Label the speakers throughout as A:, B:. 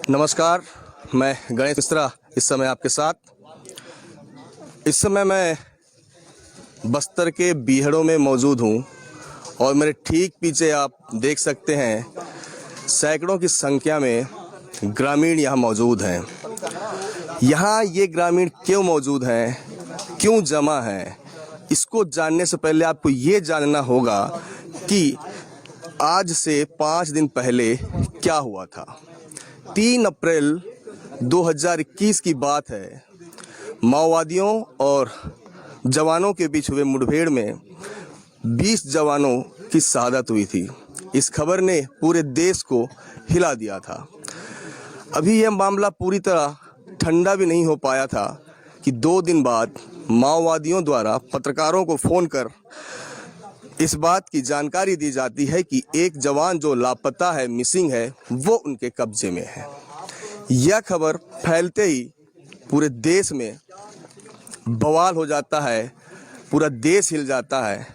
A: नमस्कार, मैं गणेश मिश्रा इस समय आपके साथ। इस समय मैं बस्तर के बीहड़ों में मौजूद हूँ और मेरे ठीक पीछे आप देख सकते हैं सैकड़ों की संख्या में ग्रामीण यहाँ मौजूद हैं। यहाँ ये ग्रामीण क्यों मौजूद हैं, क्यों जमा हैं, इसको जानने से पहले आपको ये जानना होगा कि आज से 5 दिन पहले क्या हुआ था। 3 अप्रैल 2021 की बात है। माओवादियों और जवानों के बीच हुए मुठभेड़ में 20 जवानों की शहादत हुई थी। इस खबर ने पूरे देश को हिला दिया था। अभी यह मामला पूरी तरह ठंडा भी नहीं हो पाया था कि 2 दिन बाद माओवादियों द्वारा पत्रकारों को फ़ोन कर इस बात की जानकारी दी जाती है कि एक जवान जो लापता है, मिसिंग है, वो उनके कब्जे में है। यह खबर फैलते ही पूरे देश में बवाल हो जाता है, पूरा देश हिल जाता है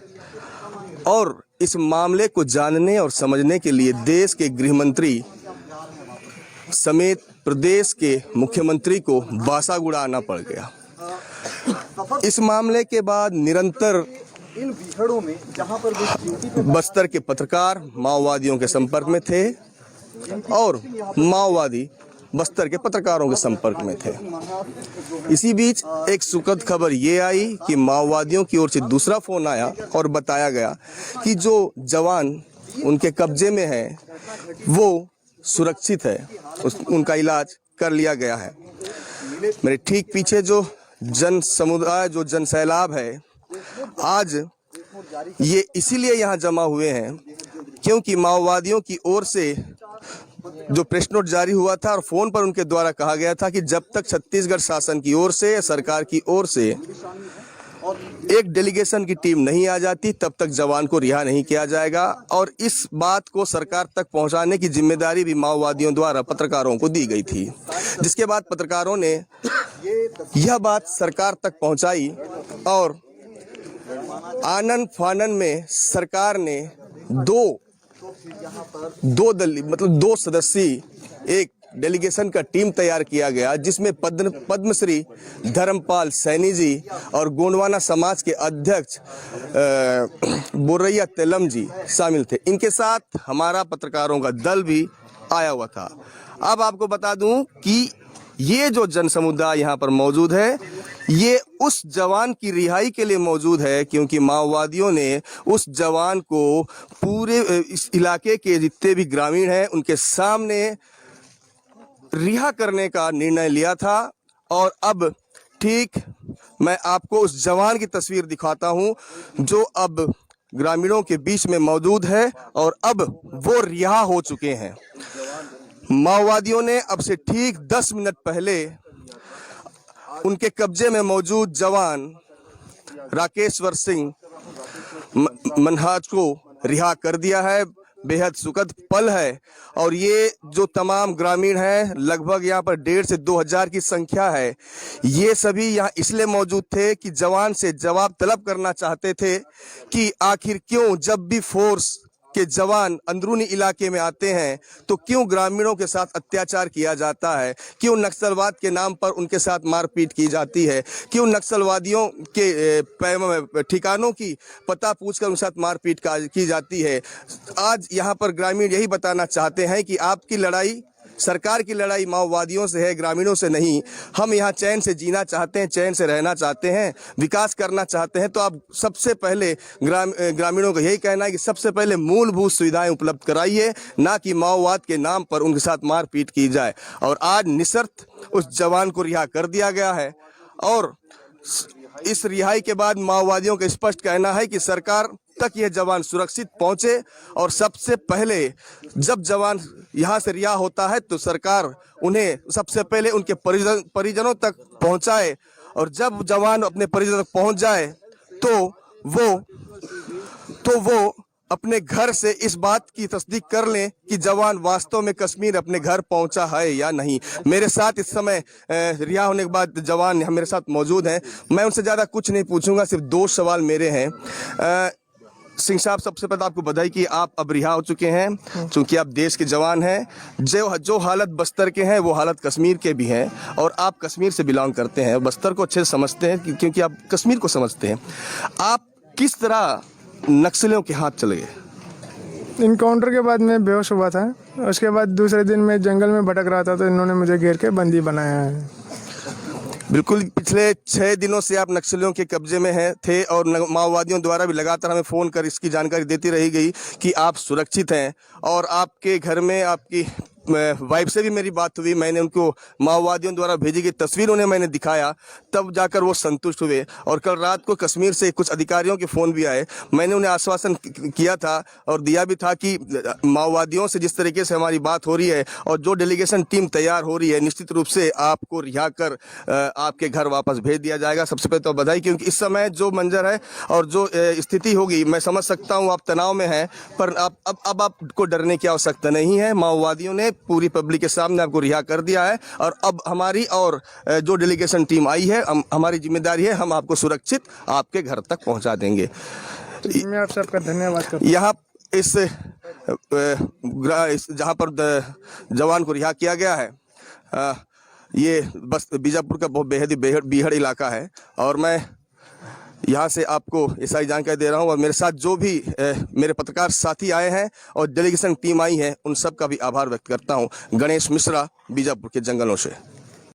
A: और इस मामले को जानने और समझने के लिए देश के गृह मंत्री समेत प्रदेश के मुख्यमंत्री को बासागुड़ा आना पड़ गया। इस मामले के बाद निरंतर
B: इन बीहड़ों में जहां पर
A: बस्तर के पत्रकार माओवादियों के संपर्क में थे और माओवादी बस्तर के पत्रकारों के संपर्क में थे। इसी बीच एक सुखद खबर ये आई कि माओवादियों की ओर से दूसरा फोन आया और बताया गया कि जो जवान उनके कब्जे में है वो सुरक्षित है, उनका इलाज कर लिया गया है। मेरे ठीक पीछे जो जन समुदाय, जो जन सैलाब है, आज ये इसीलिए यहाँ जमा हुए हैं क्योंकि माओवादियों की ओर से जो प्रेस नोट जारी हुआ था और फोन पर उनके द्वारा कहा गया था कि जब तक छत्तीसगढ़ शासन की ओर से, सरकार की ओर से एक डेलीगेशन की टीम नहीं आ जाती तब तक जवान को रिहा नहीं किया जाएगा। और इस बात को सरकार तक पहुंचाने की जिम्मेदारी भी माओवादियों द्वारा पत्रकारों को दी गई थी, जिसके बाद पत्रकारों ने यह बात सरकार तक पहुंचाई और आनन फानन में सरकार ने दो सदस्यीय एक डेलीगेशन का टीम तैयार किया गया, जिसमें पद्मश्री धर्मपाल सैनी जी और गोंडवाना समाज के अध्यक्ष बोरैया तेलम जी शामिल थे। इनके साथ हमारा पत्रकारों का दल भी आया हुआ था। अब आपको बता दूं कि ये जो जन समुदाय यहाँ पर मौजूद है, ये उस जवान की रिहाई के लिए मौजूद है क्योंकि माओवादियों ने उस जवान को पूरे इस इलाके के जितने भी ग्रामीण हैं उनके सामने रिहा करने का निर्णय लिया था। और अब ठीक मैं आपको उस जवान की तस्वीर दिखाता हूं जो अब ग्रामीणों के बीच में मौजूद है और अब वो रिहा हो चुके हैं। माओवादियों ने अब से ठीक 10 मिनट पहले उनके कब्जे में मौजूद जवान राकेश्वर सिंह मनहाज को रिहा कर दिया है। बेहद सुखद पल है और ये जो तमाम ग्रामीण हैं, लगभग यहाँ पर 1,500 से 2,000 की संख्या है, ये सभी यहाँ इसलिए मौजूद थे कि जवान से जवाब तलब करना चाहते थे कि आखिर क्यों जब भी फोर्स के जवान अंदरूनी इलाके में आते हैं तो क्यों ग्रामीणों के साथ अत्याचार किया जाता है, क्यों नक्सलवाद के नाम पर उनके साथ मारपीट की जाती है, क्यों नक्सलवादियों के ठिकानों की पता पूछकर उनके साथ मारपीट की जाती है। आज यहाँ पर ग्रामीण यही बताना चाहते हैं कि आपकी लड़ाई, सरकार की लड़ाई माओवादियों से है, ग्रामीणों से नहीं। हम यहाँ चैन से जीना चाहते हैं, चैन से रहना चाहते हैं, विकास करना चाहते हैं। तो आप सबसे पहले ग्रामीणों को यही कहना है कि सबसे पहले मूलभूत सुविधाएं उपलब्ध कराइए, ना कि माओवाद के नाम पर उनके साथ मारपीट की जाए। और आज निशर्त उस जवान को रिहा कर दिया गया है और इस रिहाई के बाद माओवादियों का स्पष्ट कहना है कि सरकार तक यह जवान सुरक्षित पहुंचे और सबसे पहले जब जवान यहां से रिहा होता है तो सरकार उन्हें सबसे पहले उनके परिजनों तक पहुंचाए और जब जवान अपने परिजनों तक पहुंच जाए तो वो अपने घर से इस बात की तस्दीक कर लें कि जवान वास्तव में कश्मीर अपने घर पहुंचा है या नहीं। मेरे साथ इस समय रिहा होने के बाद जवान मेरे साथ मौजूद हैं। मैं उनसे ज़्यादा कुछ नहीं पूछूंगा, सिर्फ 2 सवाल मेरे हैं। सिंह साहब, सबसे पहले आपको बधाई कि आप अब रिहा हो चुके हैं, क्योंकि आप देश के जवान हैं। जो हालत बस्तर के हैं वो हालत कश्मीर के भी हैं, और आप कश्मीर से बिलोंग करते हैं, बस्तर को अच्छे से समझते हैं क्योंकि आप कश्मीर को समझते हैं। आप किस तरह नक्सलियों के हाथ चले गए?
C: इनकाउंटर के बाद मैं बेहोश हुआ था। उसके बाद दूसरे दिन मैं जंगल में भटक रहा था, तो इन्होंने मुझे घेर के बंदी बनाया है।
A: बिल्कुल, पिछले 6 दिनों से आप नक्सलियों के कब्जे में थे, और माओवादियों द्वारा भी लगातार हमें फ़ोन कर इसकी जानकारी देती रही गई कि आप सुरक्षित हैं, और आपके घर में आपकी वाइफ से भी मेरी बात हुई। मैंने उनको माओवादियों द्वारा भेजी गई तस्वीर उन्हें मैंने दिखाया, तब जाकर वो संतुष्ट हुए। और कल रात को कश्मीर से कुछ अधिकारियों के फ़ोन भी आए। मैंने उन्हें आश्वासन किया था और दिया भी था कि माओवादियों से जिस तरीके से हमारी बात हो रही है और जो डेलीगेशन टीम तैयार हो रही है, निश्चित रूप से आपको रिहा कर आपके घर वापस भेज दिया जाएगा। सबसे पहले तो बधाई, क्योंकि इस समय जो मंजर है और जो स्थिति होगी, मैं समझ सकता हूँ आप तनाव में हैं, पर अब आपको डरने की आवश्यकता नहीं है। माओवादियों ने पूरी पब्लिक के सामने आपको रिहा कर दिया है, और अब हमारी और जो डेलीगेशन टीम आई है, हमारी जिम्मेदारी है, हम आपको सुरक्षित आपके घर तक पहुंचा देंगे।
C: मैं आप सबका धन्यवाद करता हूँ।
A: यहाँ इस जहाँ पर जवान को रिहा किया गया है, ये बस बीजापुर का बहुत बेहद ही बीहड़ इलाका है, और मैं यहाँ से आपको ये सारी जानकारी दे रहा हूँ। और मेरे साथ जो भी मेरे पत्रकार साथी आए हैं और डेलीगेशन टीम आई है, उन सब का भी आभार व्यक्त करता हूँ। गणेश मिश्रा, बीजापुर के जंगलों से।